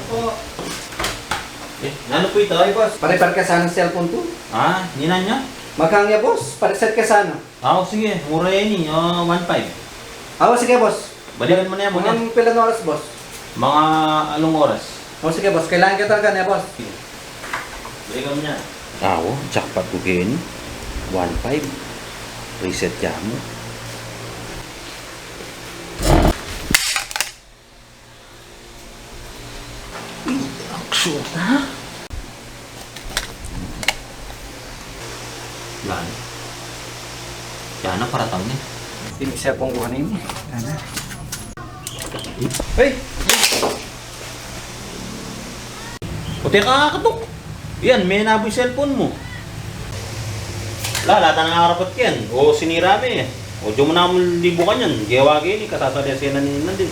po. Ano po ito? Ay, boss. Pare-par ka sana ng cellphone ko. Ninan niya? Maghangya, boss. Pare-set ka sana. Sige. Mura yan eh. 1.5. Sige, boss. Balikan mo na yan, boss. Mga pilang oras, boss. Mga anong oras? Sige, boss. Kailangan ka talaga niya, boss. Balikan mo niya. Jackpot ko kayo 1.5. Reset ya mo. Action, ha? Yan. Yan na para taon eh. Hindi siya pong kuhanin. Hey! Puti ka kakatok. Yan, may naboy cellphone mo. Lata na nakarapat yan. O sinira mo eh. O diyo mo na mo libukan yan. Giyawa kayo ni kasasalya siya na din.